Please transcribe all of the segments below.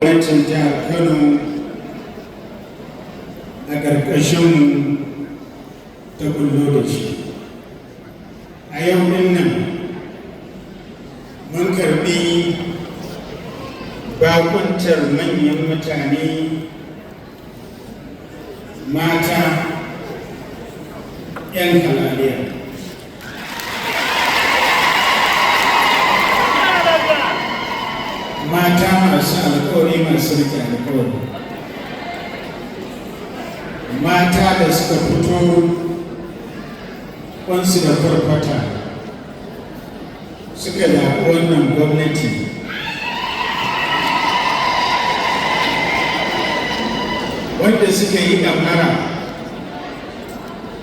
gwamnatin jihar Kano a ƙarƙashin ta kullo da shi. A yau ɗin nan mun karɓi bakuntar manyan mutane mata 'yan halaliya. Mata masu alƙawari, masu riƙe alƙawari, mata da suka fito kwansu da farfata suka zaɓi wannan gwamnati wanda suka yi ɗamara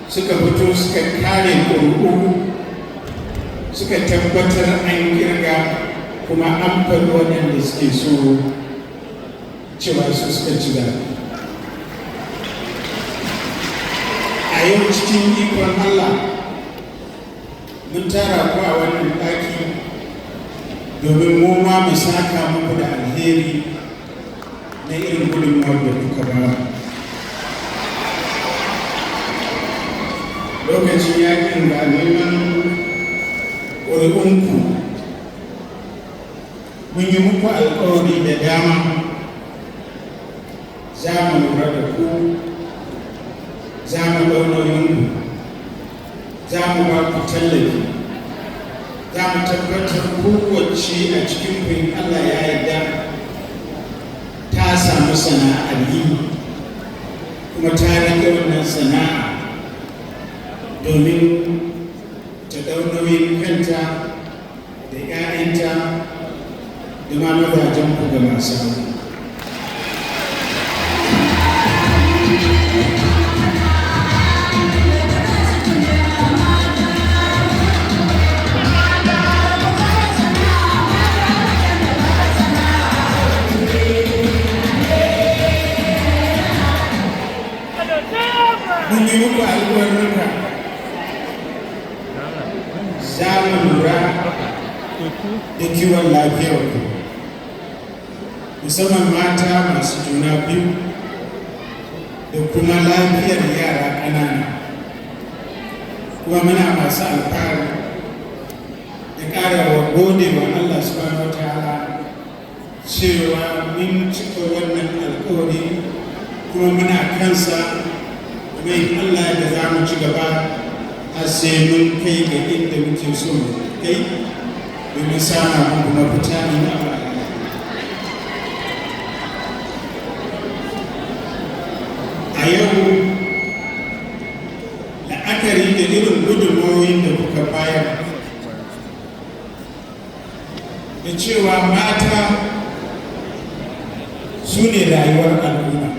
suka fito suka kare ƙuri'u suka tabbatar an kirga kuma an faɗi waɗanda suke so cewa su suka ci zaɓe. A yau cikin ikon Allah mun tara ku a wannan ɗaki domin mu ma mu saka muku da alheri na irin gudunmawar da kuka ba. Lokacin yakin ga neman ƙuri'unku mun yi muku alƙawari da dama za mu lura da ku, za mu ɗau nauyinku, za mu ba ku tallafi, za mu tabbatar kowace a cikin ku Allah ya yarda ta samu sana'ar yi kuma ta rage wannan sana'a domin ta ɗau nauyin kanta da 'ya'yanta da ma mazajen ku ga masu aure. Mun yi muku alƙawarruka za mu lura da kiwon lafiyar ku, musamman mata masu juna biyu da kuma lafiyar yara ƙanana. Kuma muna masu alfahari da ƙara wa gode wa Allah subhanahu wa ta'ala cewa mun cika wannan alƙawari kuma muna kansa. Kuma in Allah da za mu ci gaba har sai mun kai ga inda muke so mu kai domin samun kuma fita in Allah. A yau la'akari da irin gudunmawoyin da kuka bayar da cewa mata su ne rayuwar al'umma,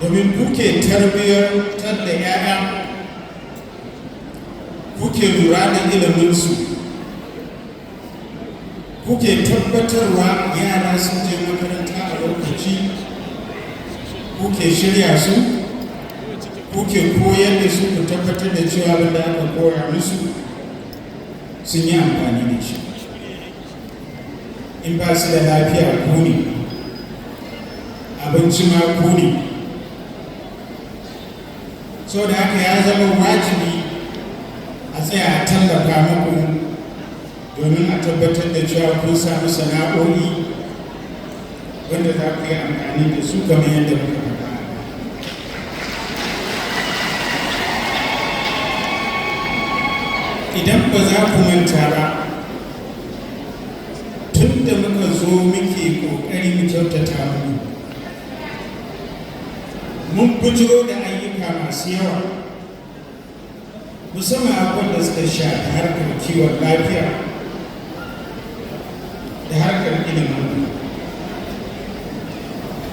domin kuke tarbiyyar da 'ya'ya, kuke lura da iliminsu, kuke tabbatarwa yara sun je makaranta a lokaci, kuke shirya su, kuke koyar da su, ku tabbatar da cewa wanda aka koya musu sun yi amfani da shi. In ba su da lafiya ku ne, abinci ma ku ne. So da haka ya zama wajibi a tsaya a tallafa muku domin a tabbatar da cewa kun samu sana'o'i wanda za ku yi amfani da su kamar yadda muka faɗa. Idan ba za ku manta ba, tun da muka zo muke ƙoƙari mu kyautata muku, mun bujiro da ayyuka masu yawa, musamman abubuwan da suka shafi harkar kiwon lafiya da harkar ilimin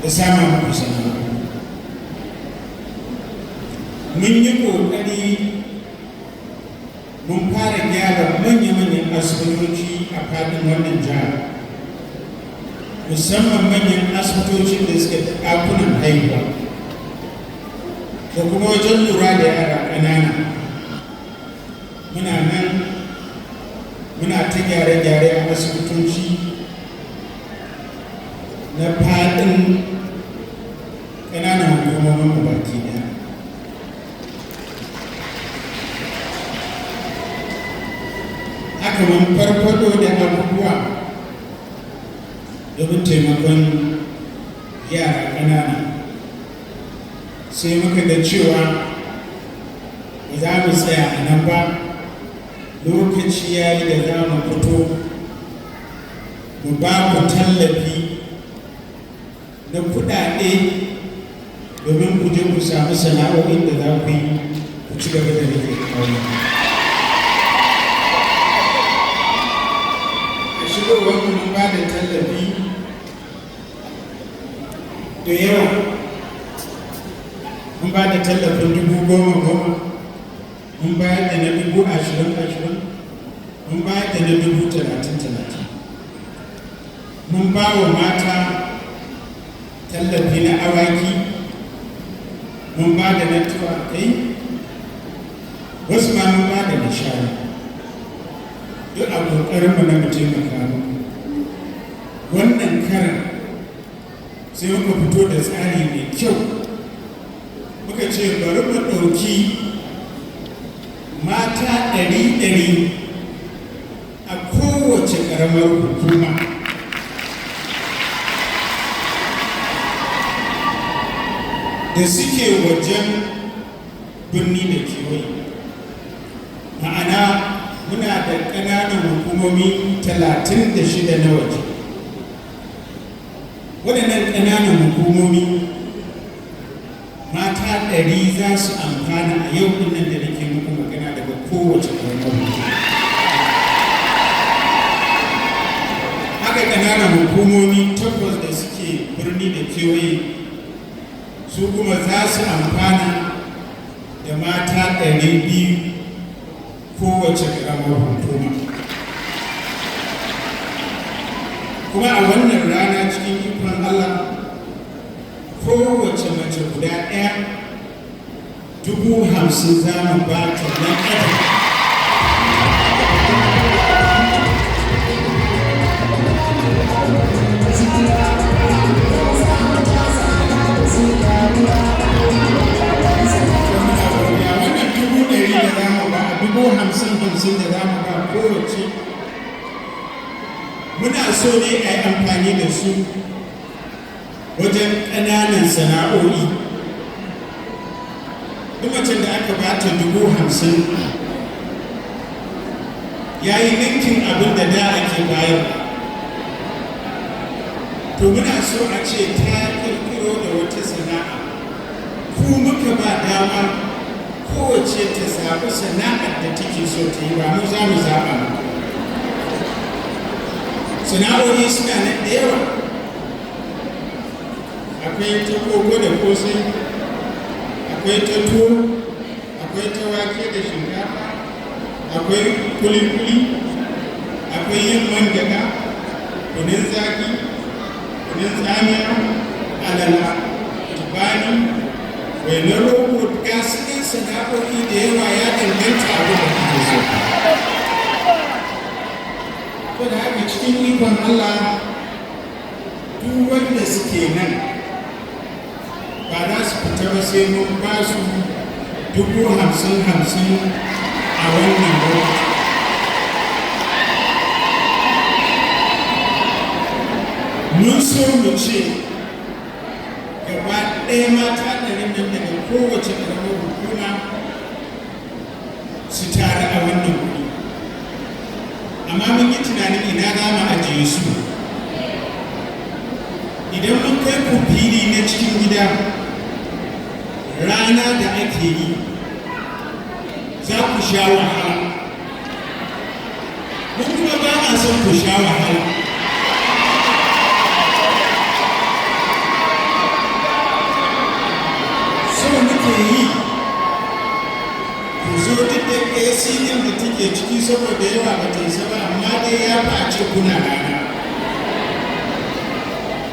da samun muku sana'o'i. Mun yi ƙoƙari mun fara gyara manya-manyan asibitoci a faɗin wannan jihar, musamman manyan asibitocin da suka fi ɗakunan haihuwa da kuma wajen lura da yara ƙanana. Muna nan muna ta gyare-gyare a asibitoci na faɗin ƙananan hukumomin mu baki ɗaya. Haka mun farfado da abubuwa domin taimakon yara ƙanana, sai muka ga cewa ba za mu tsaya a nan ba. Lokaci ya yi da za mu fito mu ba ku tallafi na kuɗaɗe domin ku je ku samu sana'o'in da za ku yi ku ci gaba da rike ƙauye. A shigowar mu mun ba da tallafi da yawa. Mun ba da tallafin 10,000, mun bayar da na 20,000, mun bayar da na 30,000. Mun ba wa mata tallafi na awaki, mun ba da na tuwakai, wasu ma mun ba da na shanu. Duk a ƙoƙarinmu na mu taimaka muku. Wannan karan sai muka fito da tsari mai kyau. Muka ce bari mu ɗauki mata 100 a kowace ƙaramar hukuma. Da suke wajen birni da kewaye. Ma'ana muna da ƙananan hukumomi 36 na waje. Waɗannan ƙananan hukumomi mata 100 za su amfana a yau ɗin da nake muku magana daga kowace ƙaramar. Haka ƙananan hukumomi 8 da suke birni da kewaye su kuma za su amfana da mata 200 kowace ƙaramar hukuma. Kuma a wannan rana cikin ikon Allah kowace mace guda ɗaya 50,000 za mu ba ta na ƙasa. Wannan 100,000 da za mu ba, 50,000 da za mu ba kowace, muna so ne a yi amfani da su wajen ƙananan sana'o'i. Duk macen da aka ba ta 50,000 ya yi ninkin abin da da ake bayarwa. To muna so a ce ta kirkiro da wata sana'a, ku muka ba dama kowace ta zaɓi sana'ar da take so ta yi, ba mu za mu zaɓa mu. Sana'o'i suna nan da yawa. Akwai ta koko da kosai, akwai ta tuwo, akwai ta wake da shinkafa, akwai kuli-kuli, akwai yin man gyaɗa, kunun zaki, kunun tsamiya, alala, tubani, wainar rogo. Ga su ɗin sana'o'i da yawa, ya danganta abin da kuke so. Ko da haka cikin ikon Allah duk wanda suke nan ba za su fita ba sai mun ba su 50,000 a wannan lokaci. Mun so mu ce gaba ɗaya mata 100 nan daga kowace ƙaramar hukuma su tare a wannan wuri. Amma mun yi tunanin ina za mu ajiye su. Idan mun kai ku fili na cikin gida, rana da ake yi za ku sha wahala. Mun kuma ba a son ku sha wahala. So muke yi ku zo duk da AC ɗin da take ciki saboda yawa ba ta isa ba, amma dai ya face kuna rana.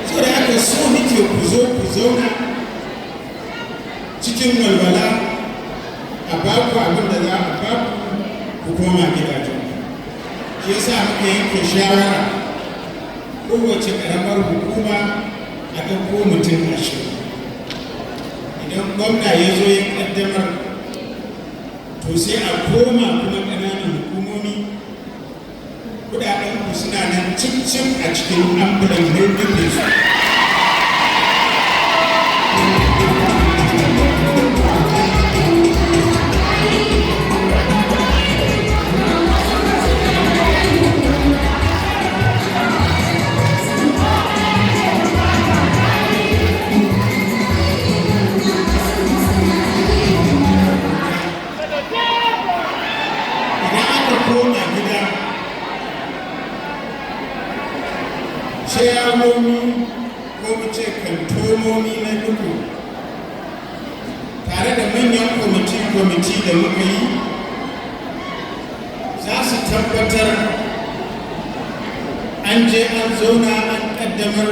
So da haka so muke ku zo ku zauna cikin walwala, a baku abin da za a baku ku koma gidajen. Shi yasa muka yanke shawara kowace ƙaramar hukuma a ɗauko mutum 20. Idan gwamna ya zo ya ƙaddamar, to sai a koma kuma ƙananan hukumomi, kuɗaɗenku suna nan cip a cikin ambulan birnin su. Ciyawomi ko mu ce kantomomi na duku tare da manyan kwamiti da muka yi za su tabbatar an je an zauna an kaddamar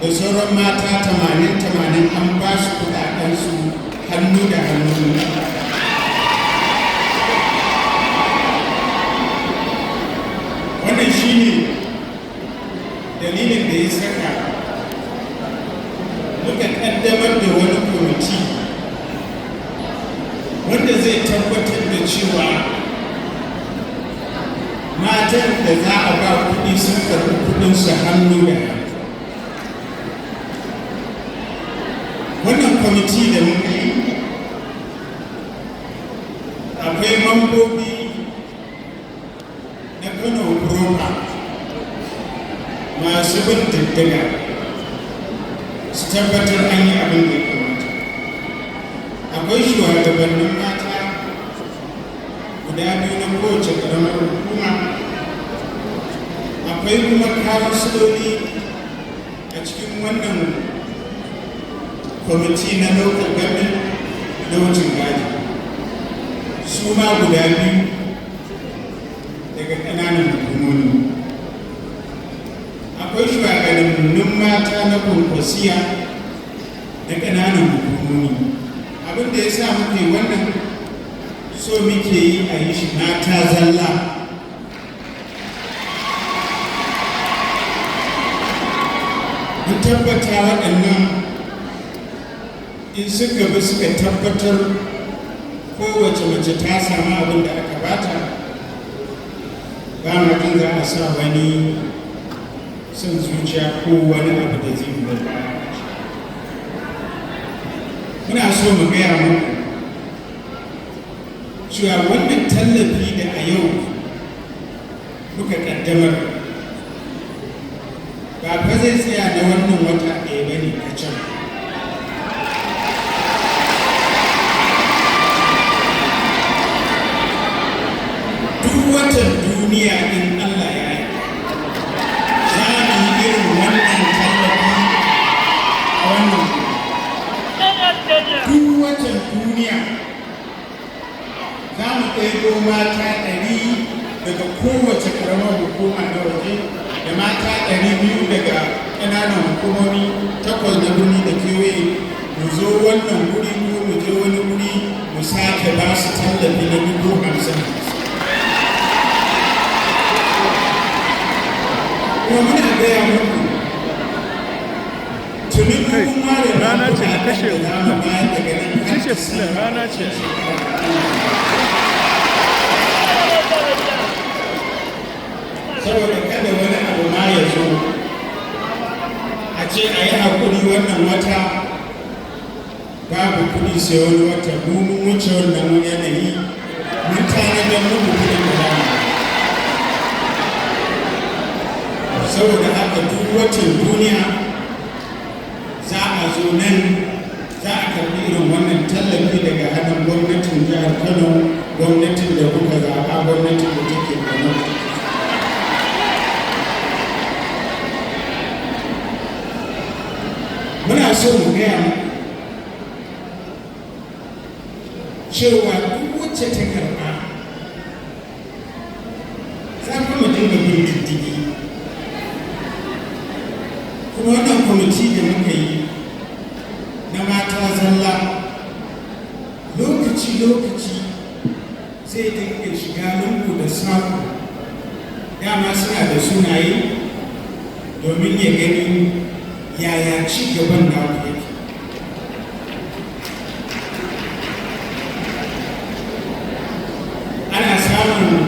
da sauran mata 80 an ba su kudadensu hannu da hannu. Wannan shi ne dalilin da ya saka muka kaddamar da wani kwamiti wanda zai tabbatar da cewa matan da za a ba kuɗi sun karɓi kuɗinsu hannu da hannu. Wannan kwamiti da muka yi akwai mambobi na Kano Proper masu bin diddiga su tabbatar an yi abin da ya kamata. Akwai shugabannin mata guda 2 na kowace ƙaramar hukuma, akwai kuma kansiloli a cikin wannan kwamiti na local government na wucin gadi, su ma guda 2 daga ƙananan hukumomi. Akwai shugabannin mata na kwankwasiya na ƙananan hukumomi. Abin da ya sa muke wannan, so muke yi a yi shi mata zalla. Mun tabbata waɗannan in suka bi suka tabbatar kowace mace ta samu abin da aka bata, ba mutum za a sa wani son zuciya ko wani abu da zai bada. Muna so mu gaya muku cewa wannan tallafi da a yau muka kaddamar ba fa zai tsaya da wannan wata ɗaya ba ne kacal. Duk watan duniya in Allah ya yi za mu yi irin wannan tallafi a wannan duk watan duniya za mu ɗaiɗo mata 100 daga kowace ƙaramar hukuma na waje da mata 200 daga ƙananan hukumomi 8 na birni da kewaye, mu zo wannan guri ko mu je wani guri mu sake ba su tallafi na 50,000. Kuma muna gaya muku tuni kuma da rana ce na kashe da za mu bayar daga nan kashe fila rana ce. Saboda kada wani abu ma ya zo a ce a yi haƙuri wannan wata babu kuɗi sai wani wata mun wuce wannan yanayi, mun tanadar muku kuɗin da za mu. Saboda haka duk watan duniya za a zo nan za a karɓi irin wannan tallafi daga hannun gwamnatin jihar Kano, gwamnatin da kuka zaɓa, gwamnatin da take Kano. Muna so mu gaya muku cewa duk wacce ta karɓa za mu dinga bin diddigi. Kuma wannan kwamiti da muka yi na mata zalla lokaci-lokaci zai dinga shiga lungu da saƙo, dama suna da sunaye domin ya gani yaya ci gaban naku yake. Ana samun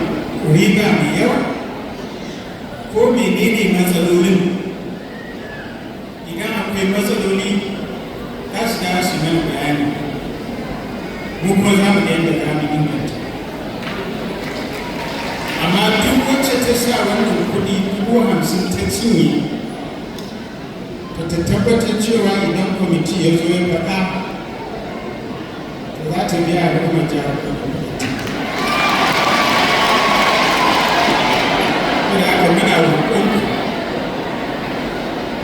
riba mai yawa ko menene matsalolin? Idan akwai matsaloli za su da su mana bayani, mu kuma za mu yadda za mu inganta. Amma duk wacce ta sa wannan kuɗi 50,000 ta cinye, ta tabbatar cewa idan kwamiti ya zo ya faɗa, to za ta biya al'ummar jihar Kano. Da aka muna roƙon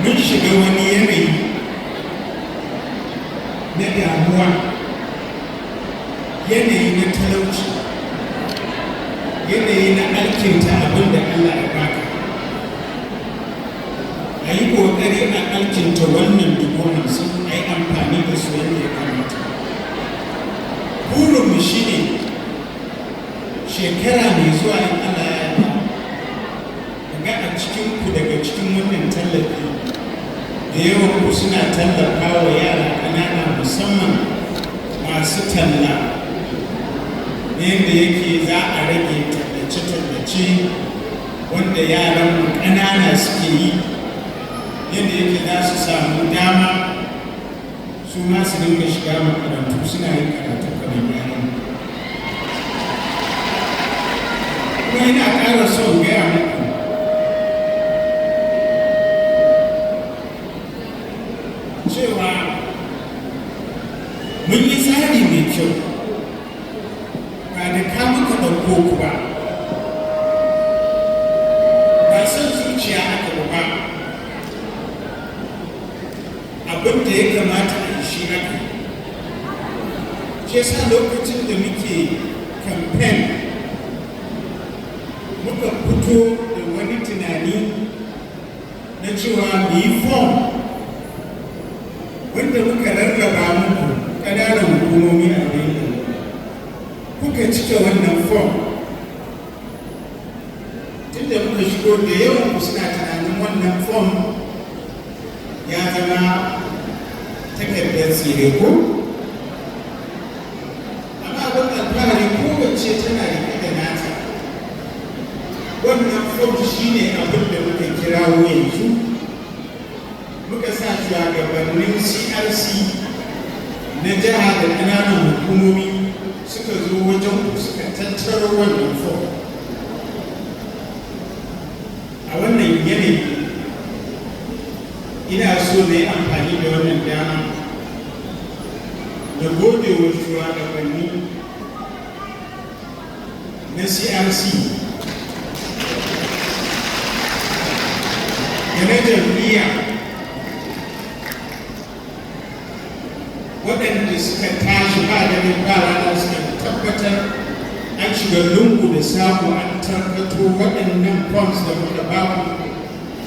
mun shiga wani yanayi na damuwa, yanayi na talauci, yanayi na alkinta abin da Allah ya baka. A yi ƙoƙari a alkinta wannan 50,000, a yi amfani da su yadda ya kamata. Burinmu shi ne shekara mai zuwa in Allah ya yi ga a cikinku daga cikin wannan tallafi da yawan ku suna tallafa wa yara ƙanana, musamman masu talla, yadda yake za a rage tallace-tallace wanda yaran ƙanana suke yi, yadda yake za su samu dama su ma su dinga shiga makarantu suna yin karatu kamar yaran. Kuma ina ƙara son gaya muku cewa mun yi tsari mai kyau, ba da ka muka ɗauko ku ba, ba son zuciya aka ba, abin da ya kamata a yi shi aka. Shi yasa lokacin da muke campaign muka fito da wani tunani na cewa mu yi form wanda muka rarraba muku ƙananan hukumomi a yankin, kuka cike wannan form. Tunda muka shigo da yawan ku suna tunanin wannan form ya zama takardar tsire ko? Amma abin alfahari kowace tana riƙe da nata. Wannan form shi ne abin da muka kirawo yanzu. Muka sa shugabannin CRC na jiha da ƙananan hukumomi suka zo wajen ku suka tattaro wannan form. A wannan yanayi ina so na yi amfani da wannan dama da gode wa shugabanni na CRC da na jam'iyya waɗanda suka tashi ba da ba rana suka tabbatar an shiga lungu da samu an tarkato waɗannan forms da muka ba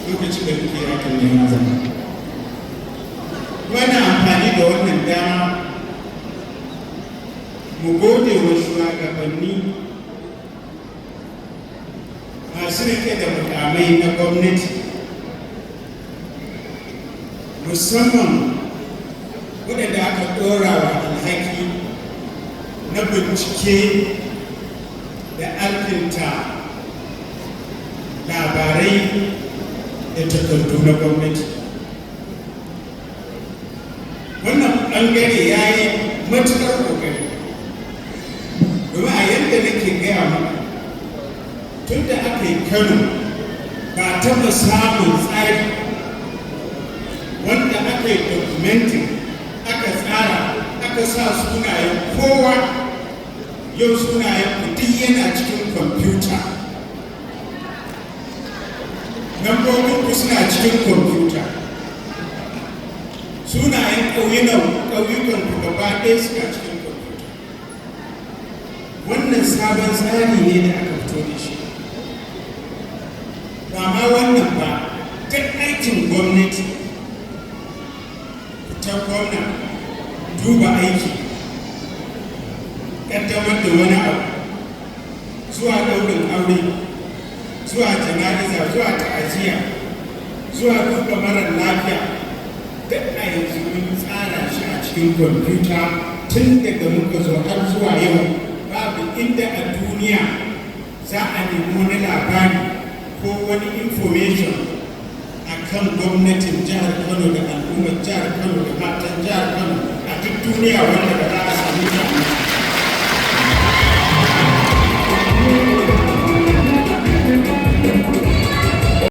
ku lokacin da muke yakin neman zama. Muna amfani da wannan dama mu gode wa shugabanni masu rike da mukamai na gwamnati, musamman waɗanda aka ɗora wa alhaki na bincike da alkinta labarai da takardu na gwamnati. Wannan ɓangare ya yi matuƙar ƙoƙari, domin a yadda nake gaya maka tun da aka yi Kano ba taɓa samun tsari wanda aka yi documenting, aka tsara, aka sa sunayen kowa. Yau sunayen duk yana cikin kwamfuta, lambobinku suna cikin kwamfuta, sunayen ƙauyukan ku gaba ɗaya suna cikin kwamfuta. Wannan sabon tsari ne da aka fito da shi. Ba ma wannan ba, duk aikin gwamnati, fitar gwamna, duba aiki, ƙaddamar da wani abu, zuwa ɗaurin aure, zuwa jana'iza, zuwa ta'aziyya, zuwa duba marar lafiya, cikin kwamfuta tun daga muka zo har zuwa yau babu inda a duniya za a nemi wani labari ko wani information a kan gwamnatin jihar Kano da al'ummar jihar Kano da matan jihar Kano a duk duniya wanda ba za a sami ta